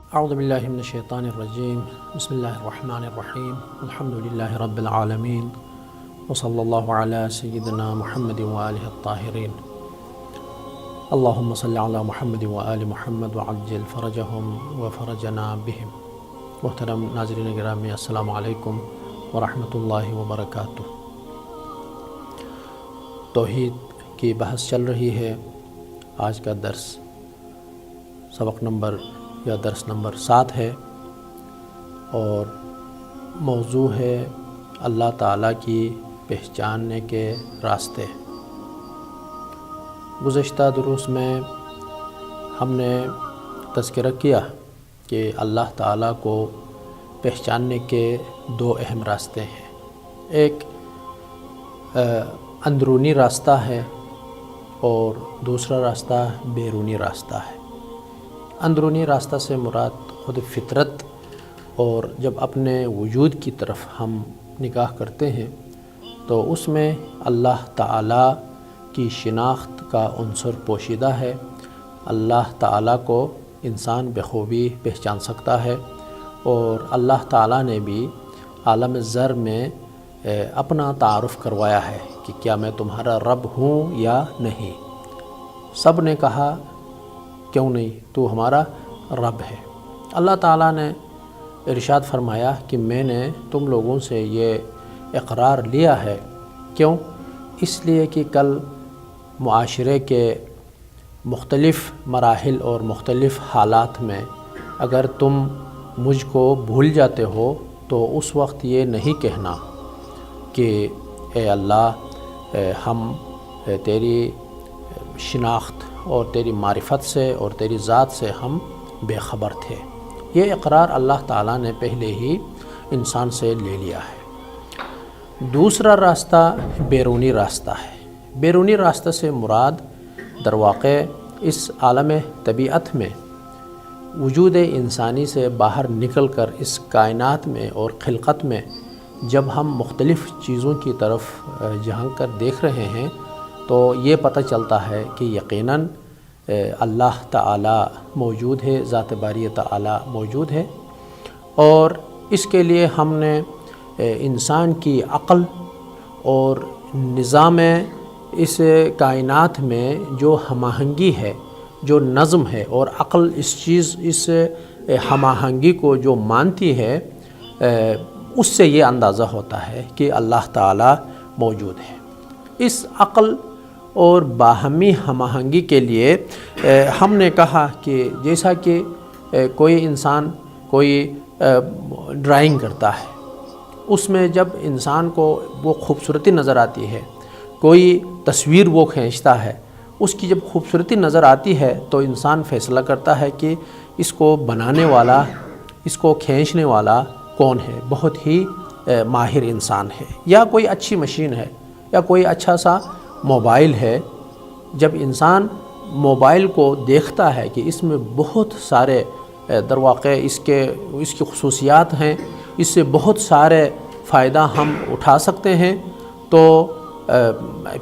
اعوذ باللہ من الشیطان الرجیم بسم اللہ الرحمن الرحیم الحمد للہ رب العالمین وصلی اللہ علی سیدنا محمد وآلہ الطاہرین اللہم صلی علی محمد وآل محمد وعجل فرجہم وفرجنا بہم۔ محترم ناظرین گرامی، السلام علیکم ورحمۃ اللہ وبرکاتہ۔ توحید کی بحث چل رہی ہے۔ آج کا درس سبق نمبر یا درس نمبر 7 ہے اور موضوع ہے اللہ تعالیٰ کی پہچاننے کے راستے۔ گزشتہ دروس میں ہم نے تذکرہ کیا کہ اللہ تعالیٰ کو پہچاننے کے 2 اہم راستے ہیں۔ ایک اندرونی راستہ ہے اور دوسرا راستہ بیرونی راستہ ہے۔ اندرونی راستہ سے مراد خود فطرت، اور جب اپنے وجود کی طرف ہم نگاہ کرتے ہیں تو اس میں اللہ تعالیٰ کی شناخت کا عنصر پوشیدہ ہے۔ اللہ تعالیٰ کو انسان بخوبی پہچان سکتا ہے، اور اللہ تعالیٰ نے بھی عالم ذر میں اپنا تعارف کروایا ہے کہ کیا میں تمہارا رب ہوں یا نہیں۔ سب نے کہا کیوں نہیں، تو ہمارا رب ہے۔ اللہ تعالیٰ نے ارشاد فرمایا کہ میں نے تم لوگوں سے یہ اقرار لیا ہے۔ کیوں؟ اس لیے کہ کل معاشرے کے مختلف مراحل اور مختلف حالات میں اگر تم مجھ کو بھول جاتے ہو تو اس وقت یہ نہیں کہنا کہ اے اللہ ہم تیری شناخت اور تیری معرفت سے اور تیری ذات سے ہم بے خبر تھے۔ یہ اقرار اللہ تعالیٰ نے پہلے ہی انسان سے لے لیا ہے۔ دوسرا راستہ بیرونی راستہ ہے۔ بیرونی راستہ سے مراد درواقع اس عالم طبیعت میں وجود انسانی سے باہر نکل کر اس کائنات میں اور خلقت میں جب ہم مختلف چیزوں کی طرف جھانک کر دیکھ رہے ہیں تو یہ پتہ چلتا ہے کہ یقیناً اللہ تعالیٰ موجود ہے، ذات باری تعالیٰ موجود ہے، اور اس کے لیے ہم نے انسان کی عقل اور نظام اس کائنات میں جو ہم آہنگی ہے، جو نظم ہے، اور عقل اس ہم آہنگی کو جو مانتی ہے، اس سے یہ اندازہ ہوتا ہے کہ اللہ تعالیٰ موجود ہے۔ اس عقل اور باہمی ہم آہنگی کے لیے ہم نے کہا کہ جیسا کہ کوئی انسان کوئی ڈرائنگ کرتا ہے، اس میں جب انسان کو وہ خوبصورتی نظر آتی ہے، کوئی تصویر وہ کھینچتا ہے، اس کی جب خوبصورتی نظر آتی ہے تو انسان فیصلہ کرتا ہے کہ اس کو بنانے والا، اس کو کھینچنے والا کون ہے، بہت ہی ماہر انسان ہے، یا کوئی اچھی مشین ہے، یا کوئی اچھا سا موبائل ہے۔ جب انسان موبائل کو دیکھتا ہے کہ اس میں بہت سارے درواقع اس کی خصوصیات ہیں، اس سے بہت سارے فائدہ ہم اٹھا سکتے ہیں، تو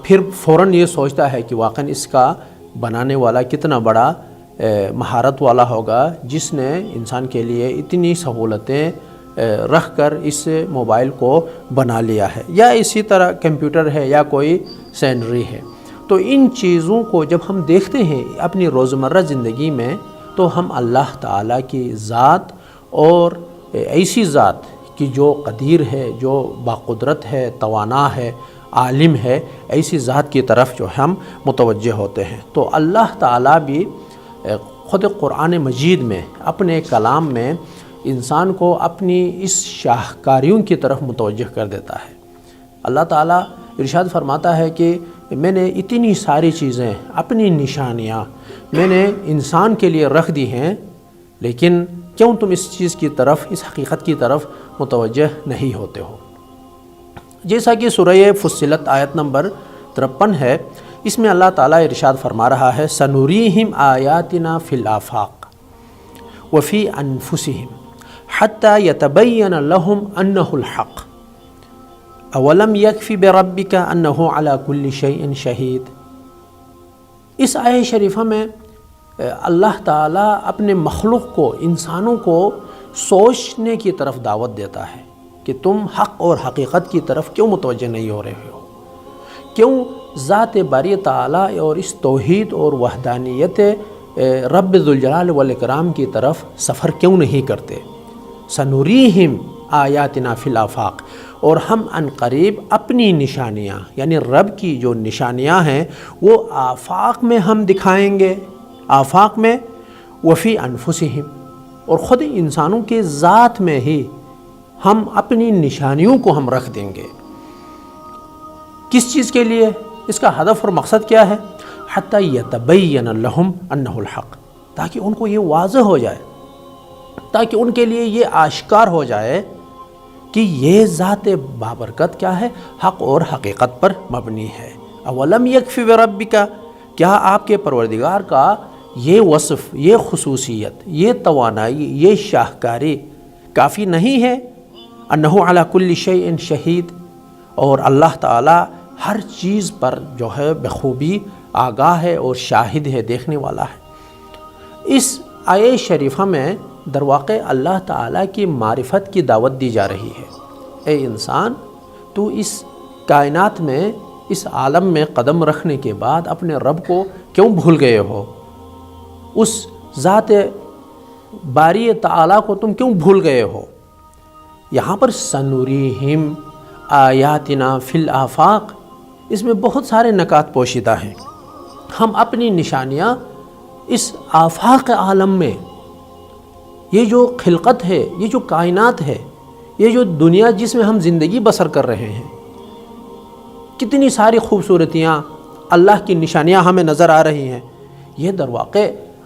پھر فوراً یہ سوچتا ہے کہ واقعاً اس کا بنانے والا کتنا بڑا مہارت والا ہوگا، جس نے انسان کے لیے اتنی سہولتیں رکھ کر اس موبائل کو بنا لیا ہے، یا اسی طرح کمپیوٹر ہے یا کوئی سینری ہے۔ تو ان چیزوں کو جب ہم دیکھتے ہیں اپنی روزمرہ زندگی میں تو ہم اللہ تعالیٰ کی ذات، اور ایسی ذات کی جو قدیر ہے، جو باقدرت ہے، توانا ہے، عالم ہے، ایسی ذات کی طرف جو ہم متوجہ ہوتے ہیں۔ تو اللہ تعالیٰ بھی خود قرآن مجید میں اپنے کلام میں انسان کو اپنی اس شاہکاریوں کی طرف متوجہ کر دیتا ہے۔ اللہ تعالیٰ ارشاد فرماتا ہے کہ میں نے اتنی ساری چیزیں، اپنی نشانیاں میں نے انسان کے لیے رکھ دی ہیں، لیکن کیوں تم اس چیز کی طرف، اس حقیقت کی طرف متوجہ نہیں ہوتے ہو؟ جیسا کہ سورہ فصلت آیت نمبر 53 ہے، اس میں اللہ تعالیٰ ارشاد فرما رہا ہے سَنُرِيهِمْ آيَاتِنَا فِي الْآفَاقِ وَفِي أَنفُسِهِمْ حَتَّى يَتَبَيَّنَ لَهُمْ أَنَّهُ الْحَقُّ اولم یکفی بربک انہ علی کل شیء شہید۔ اس آیہ شریفہ میں اللہ تعالیٰ اپنے مخلوق کو، انسانوں کو سوچنے کی طرف دعوت دیتا ہے کہ تم حق اور حقیقت کی طرف کیوں متوجہ نہیں ہو رہے ہو، کیوں ذات باری تعالیٰ اور اس توحید اور وحدانیت رب ذوالجلال والاکرام کی طرف سفر کیوں نہیں کرتے۔ سنوریہم آیاتنا فی الآفاق، اور ہم ان قریب اپنی نشانیاں یعنی رب کی جو نشانیاں ہیں وہ آفاق میں ہم دکھائیں گے، آفاق میں، وفی انفسہم، اور خود انسانوں کے ذات میں ہی ہم اپنی نشانیوں کو ہم رکھ دیں گے۔ کس چیز کے لیے؟ اس کا ہدف اور مقصد کیا ہے؟ حتی یتبین لہم انہ الحق، تاکہ ان کو یہ واضح ہو جائے، تاکہ ان کے لیے یہ آشکار ہو جائے کہ یہ ذات بابرکت کیا ہے، حق اور حقیقت پر مبنی ہے۔ اولم یکفی بربک، کیا آپ کے پروردگار کا یہ وصف، یہ خصوصیت، یہ توانائی، یہ شاہکاری کافی نہیں ہے؟ انہ علی کل شیء شہید، اور اللہ تعالی ہر چیز پر جو ہے بخوبی آگاہ ہے اور شاہد ہے، دیکھنے والا ہے۔ اس آیہ شریفہ میں در واقع اللہ تعالیٰ کی معرفت کی دعوت دی جا رہی ہے۔ اے انسان، تو اس کائنات میں، اس عالم میں قدم رکھنے کے بعد اپنے رب کو کیوں بھول گئے ہو؟ اس ذات باری تعالیٰ کو تم کیوں بھول گئے ہو؟ یہاں پر سنوریہم آیاتنا فی الآفاق، اس میں بہت سارے نکات پوشیدہ ہیں۔ ہم اپنی نشانیاں اس آفاق عالم میں، یہ جو خلقت ہے، یہ جو کائنات ہے، یہ جو دنیا جس میں ہم زندگی بسر کر رہے ہیں، کتنی ساری خوبصورتیاں، اللہ کی نشانیاں ہمیں نظر آ رہی ہیں۔ یہ در واقع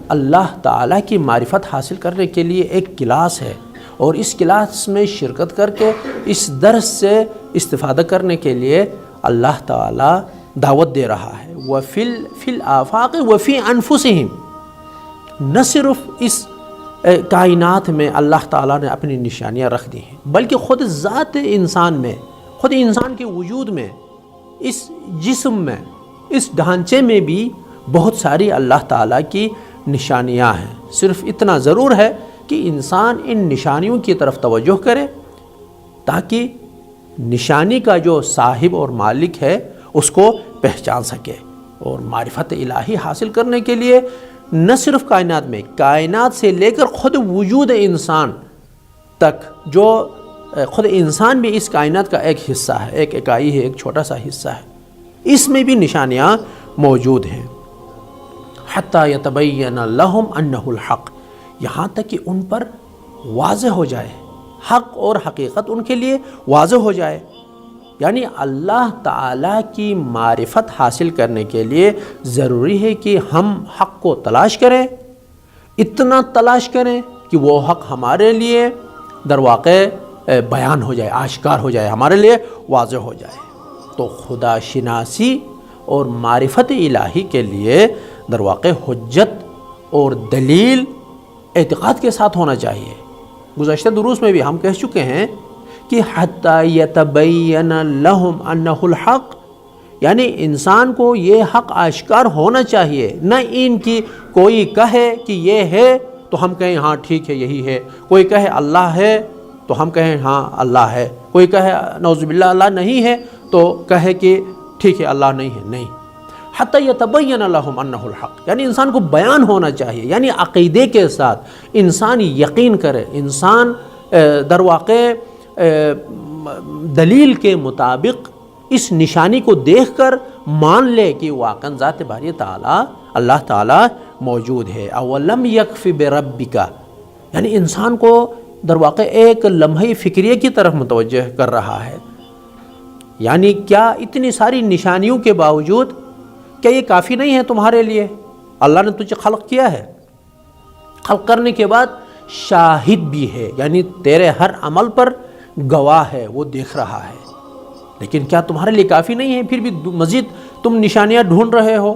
اللہ تعالیٰ کی معرفت حاصل کرنے کے لیے ایک کلاس ہے، اور اس کلاس میں شرکت کر کے اس درس سے استفادہ کرنے کے لیے اللہ تعالیٰ دعوت دے رہا ہے۔ وَفِي الْآفَاقِ وَفِي أَنفُسِهِمْ، نہ صرف اس کائنات میں اللہ تعالیٰ نے اپنی نشانیاں رکھ دی ہیں، بلکہ خود ذات انسان میں، خود انسان کے وجود میں، اس جسم میں، اس ڈھانچے میں بھی بہت ساری اللہ تعالیٰ کی نشانیاں ہیں۔ صرف اتنا ضرور ہے کہ انسان ان نشانیوں کی طرف توجہ کرے، تاکہ نشانی کا جو صاحب اور مالک ہے اس کو پہچان سکے، اور معرفت الہی حاصل کرنے کے لیے نہ صرف کائنات میں، کائنات سے لے کر خود وجود انسان تک، جو خود انسان بھی اس کائنات کا ایک حصہ ہے، ایک اکائی ہے، ایک چھوٹا سا حصہ ہے، اس میں بھی نشانیاں موجود ہیں۔ حتی یتبین لہم انہ الحق، یہاں تک کہ ان پر واضح ہو جائے، حق اور حقیقت ان کے لیے واضح ہو جائے۔ یعنی اللہ تعالیٰ کی معرفت حاصل کرنے کے لیے ضروری ہے کہ ہم حق کو تلاش کریں، اتنا تلاش کریں کہ وہ حق ہمارے لیے در واقع بیان ہو جائے، آشکار ہو جائے، ہمارے لیے واضح ہو جائے۔ تو خدا شناسی اور معرفت الہی کے لیے در واقع حجت اور دلیل اعتقاد کے ساتھ ہونا چاہیے۔ گزشتہ دروس میں بھی ہم کہہ چکے ہیں کہ حتی یتبین لہم انہ الحق، یعنی انسان کو یہ حق آشکار ہونا چاہیے، نہ ان کی کوئی کہے کہ یہ ہے تو ہم کہیں ہاں ٹھیک ہے یہی ہے، کوئی کہے اللہ ہے تو ہم کہیں ہاں اللہ ہے، کوئی کہے نعوذ باللہ اللہ نہیں ہے تو کہے کہ ٹھیک ہے اللہ نہیں ہے، نہیں۔ حتی یتبین لہم انہ الحق، یعنی انسان کو بیان ہونا چاہیے، یعنی عقیدے کے ساتھ انسان یقین کرے، انسان در واقع دلیل کے مطابق اس نشانی کو دیکھ کر مان لے کہ واقعاً ذات باری تعالیٰ، اللہ تعالیٰ موجود ہے۔ اولم یکفی بربک، یعنی انسان کو در واقع ایک لمحہ فکریہ کی طرف متوجہ کر رہا ہے، یعنی کیا اتنی ساری نشانیوں کے باوجود کیا یہ کافی نہیں ہے تمہارے لیے؟ اللہ نے تجھے خلق کیا ہے، خلق کرنے کے بعد شاہد بھی ہے، یعنی تیرے ہر عمل پر گواہ ہے، وہ دیکھ رہا ہے، لیکن کیا تمہارے لیے کافی نہیں ہے؟ پھر بھی مزید تم نشانیاں ڈھونڈ رہے ہو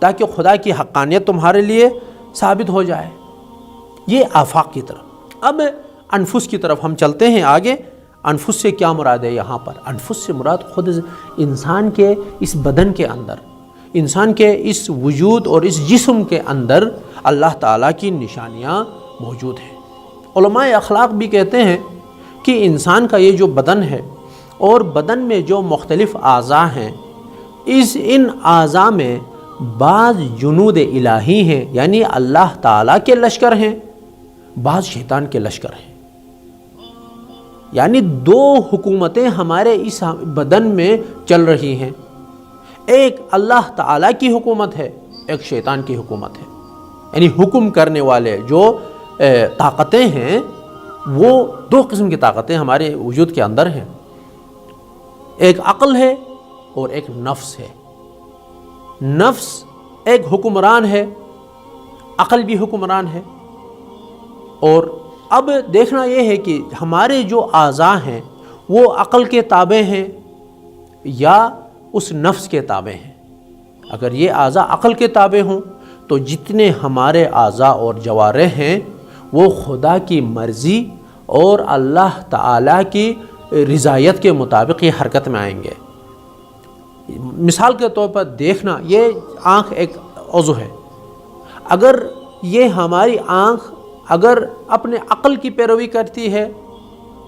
تاکہ خدا کی حقانیت تمہارے لیے ثابت ہو جائے۔ یہ آفاق کی طرف۔ اب انفس کی طرف ہم چلتے ہیں آگے۔ انفس سے کیا مراد ہے یہاں پر؟ انفس سے مراد خود انسان کے اس بدن کے اندر، انسان کے اس وجود اور اس جسم کے اندر اللہ تعالیٰ کی نشانیاں موجود ہیں۔ علماء اخلاق بھی کہتے ہیں کہ انسان کا یہ جو بدن ہے اور بدن میں جو مختلف اعضاء ہیں، ان اعضاء میں بعض جنود الہی ہیں، یعنی اللہ تعالیٰ کے لشکر ہیں، بعض شیطان کے لشکر ہیں۔ یعنی دو حکومتیں ہمارے اس بدن میں چل رہی ہیں، ایک اللہ تعالیٰ کی حکومت ہے، ایک شیطان کی حکومت ہے۔ یعنی حکم کرنے والے جو طاقتیں ہیں، وہ دو قسم کی طاقتیں ہمارے وجود کے اندر ہیں، ایک عقل ہے اور ایک نفس ہے۔ نفس ایک حکمران ہے، عقل بھی حکمران ہے۔ اور اب دیکھنا یہ ہے کہ ہمارے جو اعضاء ہیں وہ عقل کے تابع ہیں یا اس نفس کے تابع ہیں۔ اگر یہ اعضاء عقل کے تابع ہوں تو جتنے ہمارے اعضاء اور جوارح ہیں وہ خدا کی مرضی اور اللہ تعالیٰ کی رضایت کے مطابق یہ حرکت میں آئیں گے۔ مثال کے طور پر دیکھنا، یہ آنکھ ایک عضو ہے، اگر یہ ہماری آنکھ اگر اپنے عقل کی پیروی کرتی ہے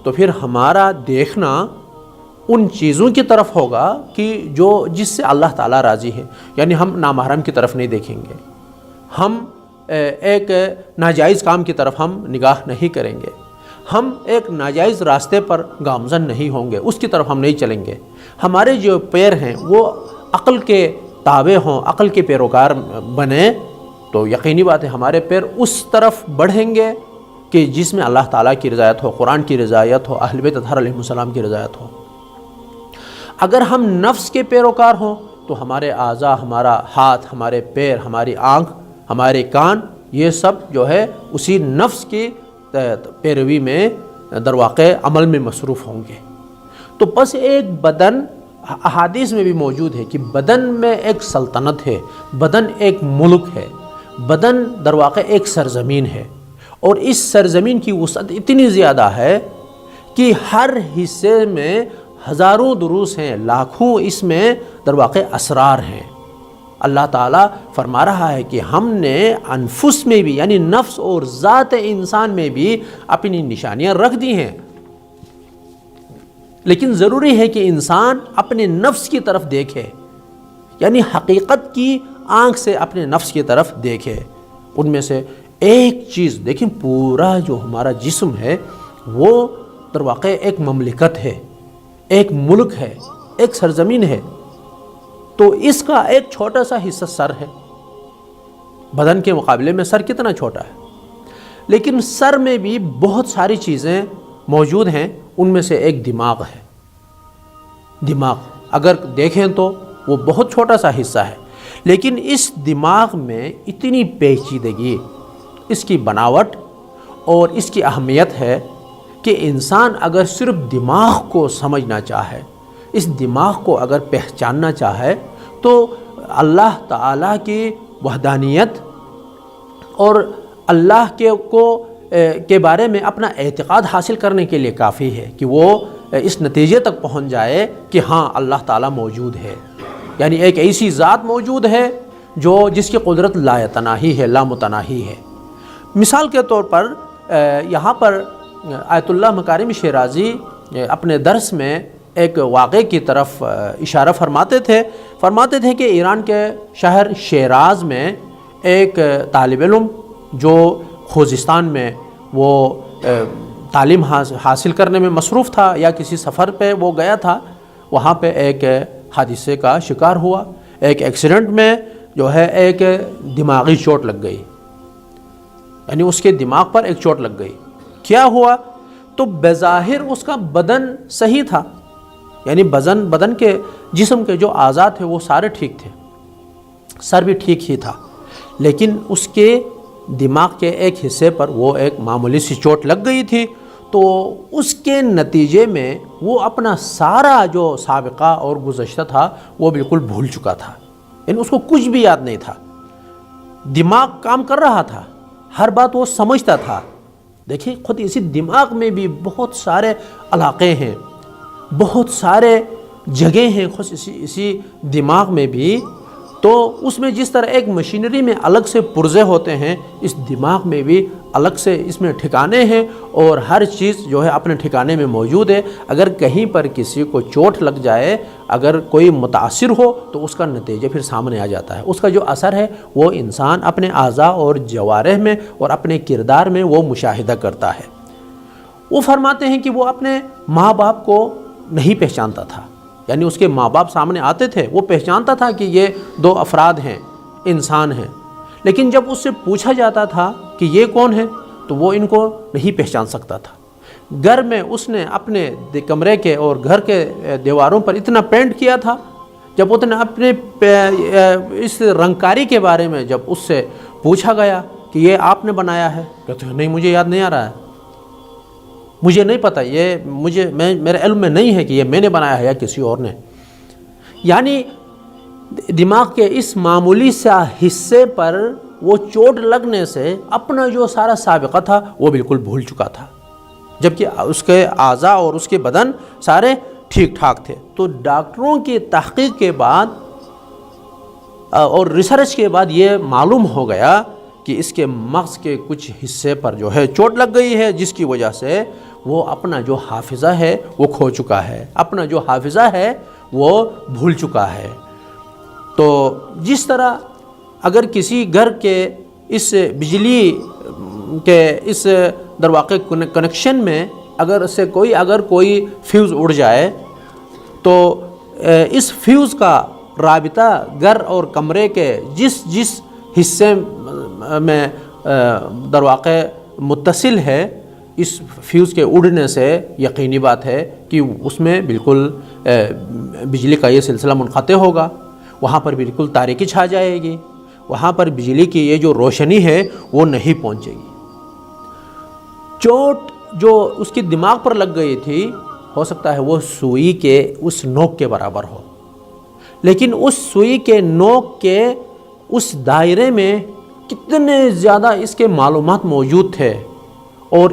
تو پھر ہمارا دیکھنا ان چیزوں کی طرف ہوگا کہ جس سے اللہ تعالیٰ راضی ہے۔ یعنی ہم نامحرم کی طرف نہیں دیکھیں گے، ہم ایک ناجائز کام کی طرف ہم نگاہ نہیں کریں گے، ہم ایک ناجائز راستے پر گامزن نہیں ہوں گے، اس کی طرف ہم نہیں چلیں گے۔ ہمارے جو پیر ہیں وہ عقل کے تابع ہوں، عقل کے پیروکار بنیں تو یقینی بات ہے ہمارے پیر اس طرف بڑھیں گے کہ جس میں اللہ تعالیٰ کی رضایت ہو، قرآن کی رضایت ہو، اہل بیت اطہار علیہ السلام کی رضایت ہو۔ اگر ہم نفس کے پیروکار ہوں تو ہمارے اعضاء، ہمارا ہاتھ، ہمارے پیر، ہماری آنکھ، ہمارے کان، یہ سب جو ہے اسی نفس کی پیروی میں در واقع عمل میں مصروف ہوں گے۔ تو بس ایک بدن، احادیث میں بھی موجود ہے کہ بدن میں ایک سلطنت ہے، بدن ایک ملک ہے، بدن در واقع ایک سرزمین ہے، اور اس سرزمین کی وسعت اتنی زیادہ ہے کہ ہر حصے میں ہزاروں دروس ہیں، لاکھوں اس میں در واقع اسرار ہیں۔ اللہ تعالیٰ فرما رہا ہے کہ ہم نے انفس میں بھی، یعنی نفس اور ذات انسان میں بھی اپنی نشانیاں رکھ دی ہیں، لیکن ضروری ہے کہ انسان اپنے نفس کی طرف دیکھے، یعنی حقیقت کی آنکھ سے اپنے نفس کی طرف دیکھے۔ ان میں سے ایک چیز دیکھیں، پورا جو ہمارا جسم ہے وہ در واقع ایک مملکت ہے، ایک ملک ہے، ایک سرزمین ہے، تو اس کا ایک چھوٹا سا حصہ سر ہے۔ بدن کے مقابلے میں سر کتنا چھوٹا ہے، لیکن سر میں بھی بہت ساری چیزیں موجود ہیں، ان میں سے ایک دماغ ہے۔ دماغ اگر دیکھیں تو وہ بہت چھوٹا سا حصہ ہے، لیکن اس دماغ میں اتنی پیچیدگی، اس کی بناوٹ اور اس کی اہمیت ہے کہ انسان اگر صرف دماغ کو سمجھنا چاہے، اس دماغ کو اگر پہچاننا چاہے، تو اللہ تعالیٰ کی وحدانیت اور اللہ کے بارے میں اپنا اعتقاد حاصل کرنے کے لیے کافی ہے کہ وہ اس نتیجے تک پہنچ جائے کہ ہاں اللہ تعالیٰ موجود ہے، یعنی ایک ایسی ذات موجود ہے جس کی قدرت لا تناہی ہے، لا متناہی ہے۔ مثال کے طور پر یہاں پر آیت اللہ مکارم شیرازی اپنے درس میں ایک واقعے کی طرف اشارہ فرماتے تھے کہ ایران کے شہر شیراز میں ایک طالب علم جو خوزستان میں وہ تعلیم حاصل کرنے میں مصروف تھا یا کسی سفر پہ وہ گیا تھا، وہاں پہ ایک حادثے کا شکار ہوا، ایک ایکسیڈنٹ میں جو ہے ایک دماغی چوٹ لگ گئی، یعنی اس کے دماغ پر ایک چوٹ لگ گئی۔ کیا ہوا؟ تو بظاہر اس کا بدن صحیح تھا، یعنی بدن کے جسم کے جو اعضاء تھے وہ سارے ٹھیک تھے، سر بھی ٹھیک ہی تھا، لیکن اس کے دماغ کے ایک حصے پر وہ ایک معمولی سی چوٹ لگ گئی تھی، تو اس کے نتیجے میں وہ اپنا سارا جو سابقہ اور گزشتہ تھا وہ بالکل بھول چکا تھا، یعنی اس کو کچھ بھی یاد نہیں تھا۔ دماغ کام کر رہا تھا، ہر بات وہ سمجھتا تھا۔ دیکھیں خود اسی دماغ میں بھی بہت سارے علاقے ہیں، بہت سارے جگہیں ہیں خود اسی دماغ میں بھی، تو اس میں جس طرح ایک مشینری میں الگ سے پرزے ہوتے ہیں، اس دماغ میں بھی الگ سے اس میں ٹھکانے ہیں، اور ہر چیز جو ہے اپنے ٹھکانے میں موجود ہے۔ اگر کہیں پر کسی کو چوٹ لگ جائے، اگر کوئی متاثر ہو تو اس کا نتیجہ پھر سامنے آ جاتا ہے، اس کا جو اثر ہے وہ انسان اپنے اعضاء اور جوارح میں اور اپنے کردار میں وہ مشاہدہ کرتا ہے۔ وہ فرماتے ہیں کہ وہ اپنے ماں باپ کو نہیں پہچانتا تھا، یعنی اس کے ماں باپ سامنے آتے تھے، وہ پہچانتا تھا کہ یہ دو افراد ہیں، انسان ہیں، لیکن جب اس سے پوچھا جاتا تھا کہ یہ کون ہے تو وہ ان کو نہیں پہچان سکتا تھا۔ گھر میں اس نے اپنے کمرے کے اور گھر کے دیواروں پر اتنا پینٹ کیا تھا، جب اس نے اپنے اس رنگکاری کے بارے میں جب اس سے پوچھا گیا کہ یہ آپ نے بنایا ہے، کہتے ہیں نہیں مجھے یاد نہیں آ رہا ہے، مجھے نہیں پتہ، یہ میرے علم میں نہیں ہے کہ یہ میں نے بنایا ہے یا کسی اور نے۔ یعنی دماغ کے اس معمولی سا حصے پر وہ چوٹ لگنے سے اپنا جو سارا سابقہ تھا وہ بالکل بھول چکا تھا، جبکہ اس کے اعضاء اور اس کے بدن سارے ٹھیک ٹھاک تھے۔ تو ڈاکٹروں کی تحقیق کے بعد اور ریسرچ کے بعد یہ معلوم ہو گیا کہ اس کے مغز کے کچھ حصے پر جو ہے چوٹ لگ گئی ہے، جس کی وجہ سے وہ اپنا جو حافظہ ہے وہ کھو چکا ہے، اپنا جو حافظہ ہے وہ بھول چکا ہے۔ تو جس طرح اگر کسی گھر کے اس بجلی کے اس درواقع کنیکشن میں اگر کوئی فیوز اڑ جائے تو اس فیوز کا رابطہ گھر اور کمرے کے جس حصے میں درواقع متصل ہے، اس فیوز کے اڑنے سے یقینی بات ہے کہ اس میں بالکل بجلی کا یہ سلسلہ منقطع ہوگا، وہاں پر بالکل تاریکی چھا جائے گی، وہاں پر بجلی کی یہ جو روشنی ہے وہ نہیں پہنچے گی۔ چوٹ جو اس کی دماغ پر لگ گئی تھی، ہو سکتا ہے وہ سوئی کے اس نوک کے برابر ہو، لیکن اس سوئی کے نوک کے اس دائرے میں کتنے زیادہ اس کے معلومات موجود تھے، اور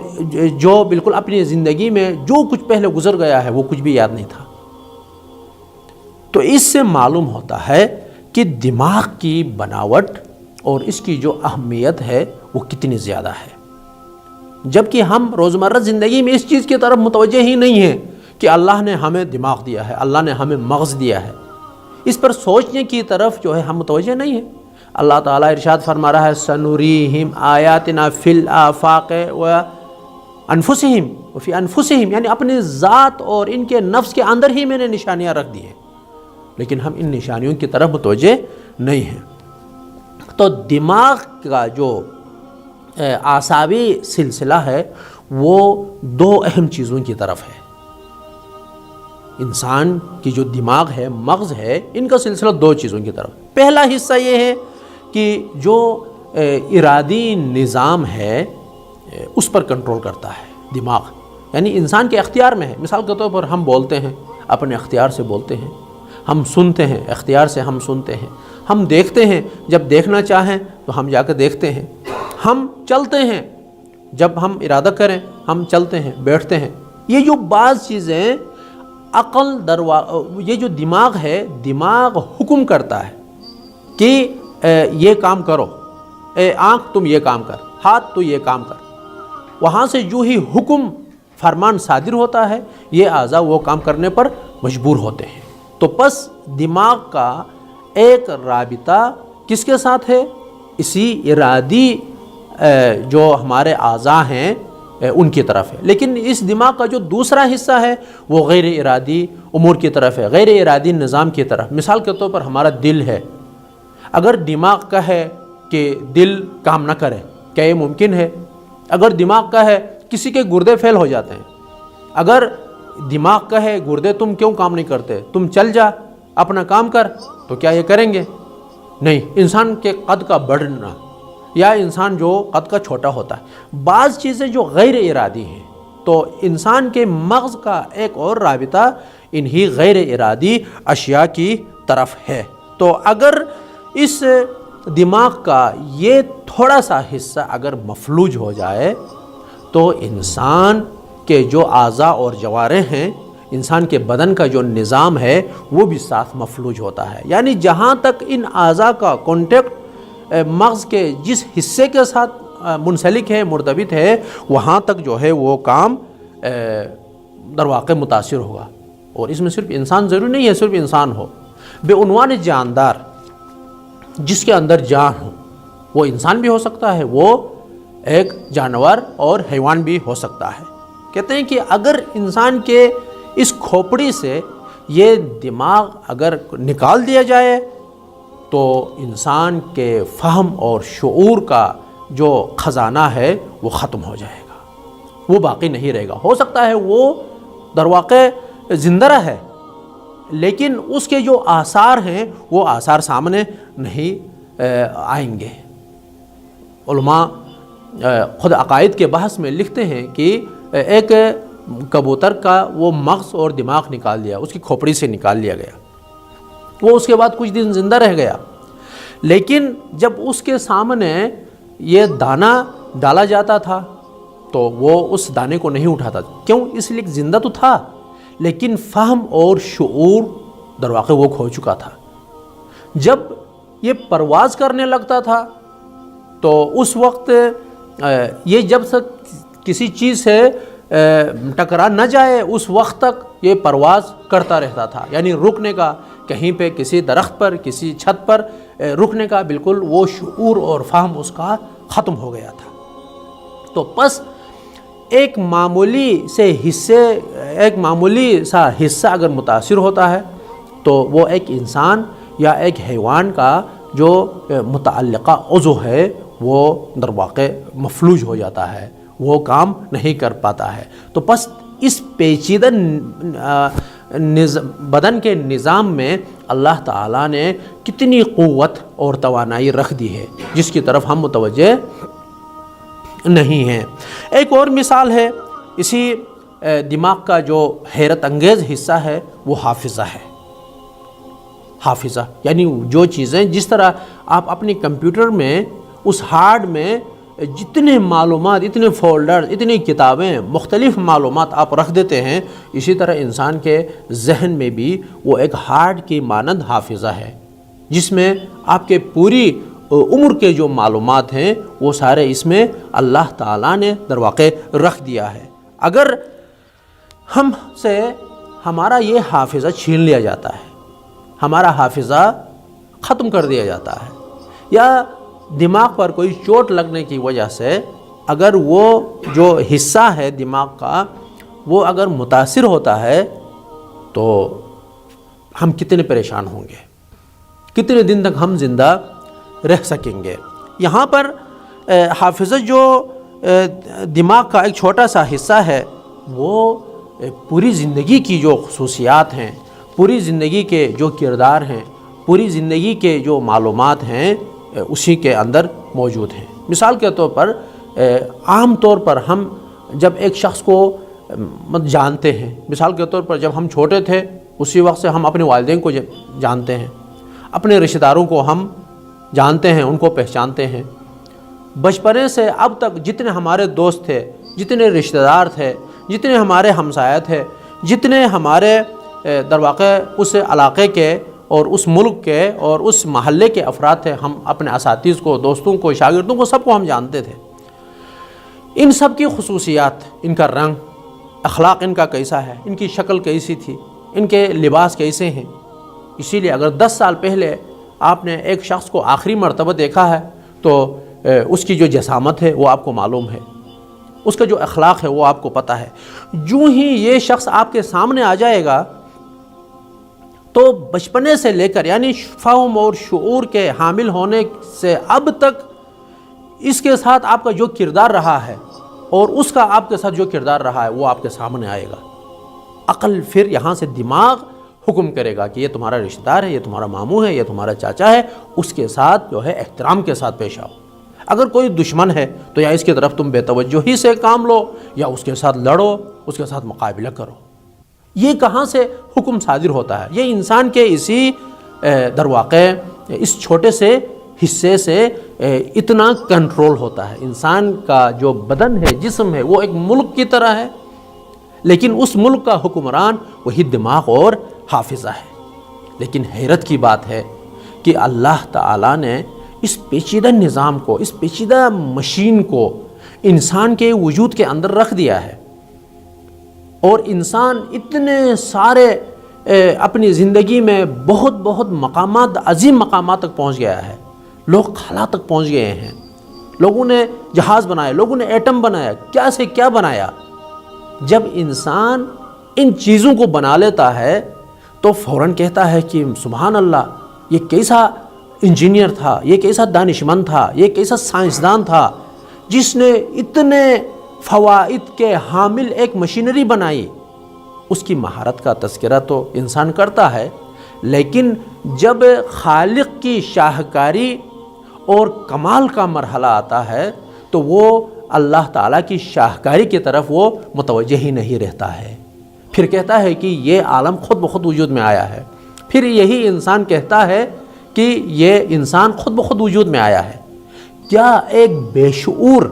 جو بالکل اپنی زندگی میں جو کچھ پہلے گزر گیا ہے وہ کچھ بھی یاد نہیں تھا۔ تو اس سے معلوم ہوتا ہے کہ دماغ کی بناوٹ اور اس کی جو اہمیت ہے وہ کتنی زیادہ ہے، جبکہ ہم روزمرہ زندگی میں اس چیز کی طرف متوجہ ہی نہیں ہیں کہ اللہ نے ہمیں دماغ دیا ہے، اللہ نے ہمیں مغز دیا ہے، اس پر سوچنے کی طرف جو ہے ہم متوجہ نہیں ہیں۔ اللہ تعالیٰ ارشاد فرما رہا ہے سنوریہم آیاتنا فی الآفاق وانفسہم وفی انفسہم، یعنی اپنی ذات اور ان کے نفس کے اندر ہی میں نے نشانیاں رکھ دی ہیں، لیکن ہم ان نشانیوں کی طرف متوجہ نہیں ہیں۔ تو دماغ کا جو اعصابی سلسلہ ہے وہ دو اہم چیزوں کی طرف ہے۔ انسان کی جو دماغ ہے، مغز ہے، ان کا سلسلہ دو چیزوں کی طرف۔ پہلا حصہ یہ ہے کہ جو ارادی نظام ہے اس پر کنٹرول کرتا ہے دماغ، یعنی انسان کے اختیار میں ہے۔ مثال کے طور پر ہم بولتے ہیں، اپنے اختیار سے بولتے ہیں، ہم سنتے ہیں، اختیار سے ہم سنتے ہیں، ہم دیکھتے ہیں، جب دیکھنا چاہیں تو ہم جا کے دیکھتے ہیں، ہم چلتے ہیں، جب ہم ارادہ کریں ہم چلتے ہیں، بیٹھتے ہیں۔ یہ جو بعض چیزیں یہ جو دماغ ہے، دماغ حکم کرتا ہے کہ یہ کام کرو، آنکھ تم یہ کام کر، ہاتھ تو یہ کام کر، وہاں سے جو ہی حکم فرمان صادر ہوتا ہے یہ اعضاء وہ کام کرنے پر مجبور ہوتے ہیں۔ تو پس دماغ کا ایک رابطہ کس کے ساتھ ہے؟ اسی ارادی جو ہمارے اعضاء ہیں ان کی طرف ہے، لیکن اس دماغ کا جو دوسرا حصہ ہے وہ غیر ارادی امور کی طرف ہے، غیر ارادی نظام کی طرف۔ مثال کے طور پر ہمارا دل ہے، اگر دماغ کا ہے کہ دل کام نہ کرے، کیا یہ ممکن ہے؟ اگر دماغ کا ہے کسی کے گردے فیل ہو جاتے ہیں، اگر دماغ کا ہے گردے تم کیوں کام نہیں کرتے، تم چل جا اپنا کام کر، تو کیا یہ کریں گے؟ نہیں۔ انسان کے قد کا بڑھنا یا انسان جو قد کا چھوٹا ہوتا ہے، بعض چیزیں جو غیر ارادی ہیں، تو انسان کے مغز کا ایک اور رابطہ انہی غیر ارادی اشیاء کی طرف ہے۔ تو اگر اس دماغ کا یہ تھوڑا سا حصہ اگر مفلوج ہو جائے تو انسان کے جو اعضاء اور جوارح ہیں انسان کے بدن کا جو نظام ہے وہ بھی ساتھ مفلوج ہوتا ہے. یعنی جہاں تک ان اعضاء کا کانٹیکٹ مغز کے جس حصے کے ساتھ منسلک ہے، مرتبط ہے، وہاں تک جو ہے وہ کام در واقع متاثر ہوگا. اور اس میں صرف انسان ضروری نہیں ہے صرف انسان ہو، بے عنوان جاندار جس کے اندر جان ہو، وہ انسان بھی ہو سکتا ہے، وہ ایک جانور اور حیوان بھی ہو سکتا ہے. کہتے ہیں کہ اگر انسان کے اس کھوپڑی سے یہ دماغ اگر نکال دیا جائے تو انسان کے فہم اور شعور کا جو خزانہ ہے وہ ختم ہو جائے گا، وہ باقی نہیں رہے گا. ہو سکتا ہے وہ در واقع زندہ ہے، لیکن اس کے جو آثار ہیں وہ آثار سامنے نہیں آئیں گے. علماء خود عقائد کے بحث میں لکھتے ہیں کہ ایک کبوتر کا وہ مغز اور دماغ نکال دیا، اس کی کھوپڑی سے نکال لیا گیا، وہ اس کے بعد کچھ دن زندہ رہ گیا، لیکن جب اس کے سامنے یہ دانہ ڈالا جاتا تھا تو وہ اس دانے کو نہیں اٹھاتا. کیوں؟ اس لیے زندہ تو تھا لیکن فہم اور شعور در واقع وہ کھو چکا تھا. جب یہ پرواز کرنے لگتا تھا تو اس وقت یہ جب تک کسی چیز سے ٹکرا نہ جائے اس وقت تک یہ پرواز کرتا رہتا تھا. یعنی رکنے کا، کہیں پہ کسی درخت پر کسی چھت پر رکنے کا بالکل وہ شعور اور فہم اس کا ختم ہو گیا تھا. تو پس ایک معمولی سا حصہ اگر متاثر ہوتا ہے تو وہ ایک انسان یا ایک حیوان کا جو متعلقہ عضو ہے وہ در واقع مفلوج ہو جاتا ہے، وہ کام نہیں کر پاتا ہے. تو پس اس پیچیدہ بدن کے نظام میں اللہ تعالیٰ نے کتنی قوت اور توانائی رکھ دی ہے جس کی طرف ہم متوجہ نہیں ہیں. ایک اور مثال ہے اسی دماغ کا جو حیرت انگیز حصہ ہے وہ حافظہ ہے. حافظہ یعنی جو چیزیں، جس طرح آپ اپنی کمپیوٹر میں اس ہارڈ میں جتنے معلومات، اتنے فولڈر، اتنی کتابیں، مختلف معلومات آپ رکھ دیتے ہیں، اسی طرح انسان کے ذہن میں بھی وہ ایک ہارڈ کی مانند حافظہ ہے جس میں آپ کے پوری عمر کے جو معلومات ہیں وہ سارے اس میں اللہ تعالیٰ نے در واقع رکھ دیا ہے. اگر ہم سے ہمارا یہ حافظہ چھین لیا جاتا ہے، ہمارا حافظہ ختم کر دیا جاتا ہے، یا دماغ پر کوئی چوٹ لگنے کی وجہ سے اگر وہ جو حصہ ہے دماغ کا وہ اگر متاثر ہوتا ہے تو ہم کتنے پریشان ہوں گے، کتنے دن تک ہم زندہ رہ سکیں گے. یہاں پر حافظہ جو دماغ کا ایک چھوٹا سا حصہ ہے وہ پوری زندگی کی جو خصوصیات ہیں، پوری زندگی کے جو کردار ہیں، پوری زندگی کے جو معلومات ہیں اسی کے اندر موجود ہیں. مثال کے طور پر عام طور پر ہم جب ایک شخص کو جانتے ہیں، مثال کے طور پر جب ہم چھوٹے تھے اسی وقت سے ہم اپنے والدین کو جانتے ہیں، اپنے رشتہ داروں کو ہم جانتے ہیں، ان کو پہچانتے ہیں. بچپنے سے اب تک جتنے ہمارے دوست تھے، جتنے رشتہ دار تھے، جتنے ہمارے ہمسایہ تھے، جتنے ہمارے در واقع اس علاقے کے اور اس ملک کے اور اس محلے کے افراد تھے، ہم اپنے اساتذ کو، دوستوں کو، شاگردوں کو، سب کو ہم جانتے تھے. ان سب کی خصوصیات، ان کا رنگ، اخلاق ان کا کیسا ہے، ان کی شکل کیسی تھی، ان کے لباس کیسے ہیں. اسی لیے اگر 10 سال پہلے آپ نے ایک شخص کو آخری مرتبہ دیکھا ہے تو اس کی جو جسامت ہے وہ آپ کو معلوم ہے، اس کا جو اخلاق ہے وہ آپ کو پتہ ہے. جو ہی یہ شخص آپ کے سامنے آ جائے گا تو بچپنے سے لے کر یعنی فہم اور شعور کے حامل ہونے سے اب تک اس کے ساتھ آپ کا جو کردار رہا ہے اور اس کا آپ کے ساتھ جو کردار رہا ہے وہ آپ کے سامنے آئے گا. عقل پھر یہاں سے دماغ حکم کرے گا کہ یہ تمہارا رشتہ دار ہے، یہ تمہارا ماموں ہے، یہ تمہارا چاچا ہے، اس کے ساتھ جو ہے احترام کے ساتھ پیش آؤ. اگر کوئی دشمن ہے تو یا اس کی طرف تم بے توجہی سے کام لو یا اس کے ساتھ لڑو، اس کے ساتھ مقابلہ کرو. یہ کہاں سے حکم صادر ہوتا ہے؟ یہ انسان کے اسی در واقع اس چھوٹے سے حصے سے اتنا کنٹرول ہوتا ہے. انسان کا جو بدن ہے، جسم ہے، وہ ایک ملک کی طرح ہے، لیکن اس ملک کا حکمران وہی دماغ اور حافظہ ہے۔ لیکن حیرت کی بات ہے کہ اللہ تعالیٰ نے اس پیچیدہ نظام کو، اس پیچیدہ مشین کو انسان کے وجود کے اندر رکھ دیا ہے، اور انسان اتنے سارے اپنی زندگی میں بہت مقامات، عظیم مقامات تک پہنچ گیا ہے۔ لوگ خلا تک پہنچ گئے ہیں، لوگوں نے جہاز بنائے، لوگوں نے ایٹم بنایا، کیا سے کیا بنایا۔ جب انسان ان چیزوں کو بنا لیتا ہے تو فوراً کہتا ہے کہ سبحان اللہ، یہ کیسا انجینئر تھا، یہ کیسا دانشمند تھا، یہ کیسا سائنسدان تھا جس نے اتنے فوائد کے حامل ایک مشینری بنائی۔ اس کی مہارت کا تذکرہ تو انسان کرتا ہے، لیکن جب خالق کی شاہکاری اور کمال کا مرحلہ آتا ہے تو وہ اللہ تعالیٰ کی شاہکاری کی طرف وہ متوجہ ہی نہیں رہتا ہے، پھر کہتا ہے کہ یہ عالم خود بخود وجود میں آیا ہے۔ پھر یہی انسان کہتا ہے کہ یہ انسان خود بخود وجود میں آیا ہے۔ کیا ایک بے شعور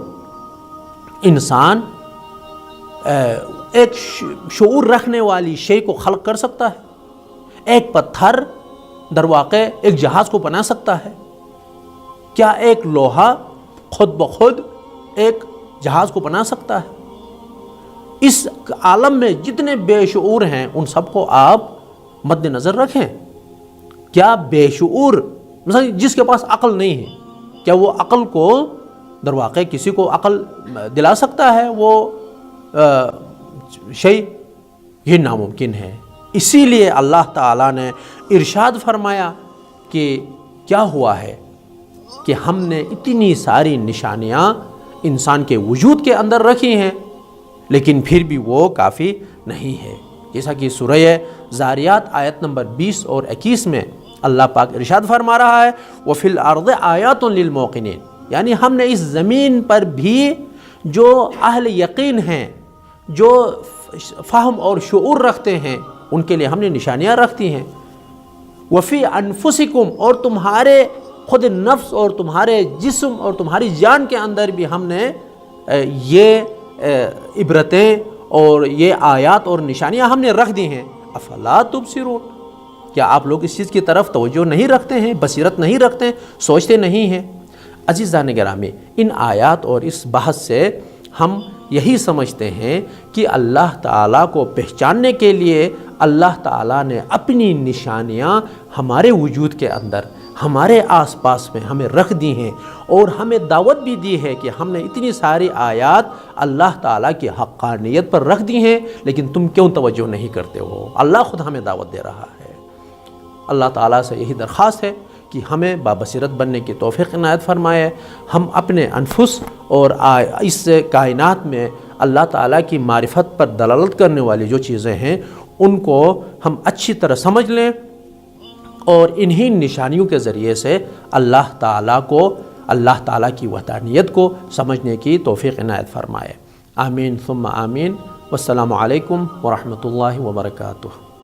انسان ایک شعور رکھنے والی شے کو خلق کر سکتا ہے؟ ایک پتھر در واقع ایک جہاز کو بنا سکتا ہے؟ کیا ایک لوہا خود بخود ایک جہاز کو بنا سکتا ہے؟ اس عالم میں جتنے بے شعور ہیں ان سب کو آپ مد نظر رکھیں۔ کیا بے شعور، مثلا جس کے پاس عقل نہیں ہے، کیا وہ عقل کو در واقع کسی کو عقل دلا سکتا ہے وہ شیء؟ یہ ناممکن ہے۔ اسی لیے اللہ تعالیٰ نے ارشاد فرمایا کہ کیا ہوا ہے کہ ہم نے اتنی ساری نشانیاں انسان کے وجود کے اندر رکھی ہیں، لیکن پھر بھی وہ کافی نہیں ہے۔ جیسا کہ سورہ ذاریات آیت نمبر 20 اور 21 میں اللہ پاک ارشاد فرما رہا ہے وَفِي الْأَرْضِ آیَاتٌ لِلْمُوقِنِينَ، یعنی ہم نے اس زمین پر بھی جو اہل یقین ہیں، جو فہم اور شعور رکھتے ہیں، ان کے لیے ہم نے نشانیاں رکھتی ہیں۔ وَفِي أَنفُسِكُمْ، اور تمہارے خود نفس اور تمہارے جسم اور تمہاری جان کے اندر بھی ہم نے یہ عبرتیں اور یہ آیات اور نشانیاں ہم نے رکھ دی ہیں۔ افلا تبصرون، کیا آپ لوگ اس چیز کی طرف توجہ نہیں رکھتے ہیں، بصیرت نہیں رکھتے ہیں، سوچتے نہیں ہیں؟ عزیزان گرامی، ان آیات اور اس بحث سے ہم یہی سمجھتے ہیں کہ اللہ تعالیٰ کو پہچاننے کے لیے اللہ تعالیٰ نے اپنی نشانیاں ہمارے وجود کے اندر، ہمارے آس پاس میں ہمیں رکھ دی ہیں، اور ہمیں دعوت بھی دی ہے کہ ہم نے اتنی ساری آیات اللہ تعالیٰ کی حقانیت پر رکھ دی ہیں، لیکن تم کیوں توجہ نہیں کرتے ہو؟ اللہ خود ہمیں دعوت دے رہا ہے۔ اللہ تعالیٰ سے یہی درخواست ہے کہ ہمیں بابصیرت بننے کی توفیق عنایت فرمائے، ہم اپنے انفس اور اس کائنات میں اللہ تعالیٰ کی معرفت پر دلالت کرنے والی جو چیزیں ہیں ان کو ہم اچھی طرح سمجھ لیں، اور انہی نشانیوں کے ذریعے سے اللہ تعالیٰ کی وحدانیت کو سمجھنے کی توفیق عنایت فرمائے۔ آمین ثم آمین۔ والسلام علیکم ورحمۃ اللہ وبرکاتہ۔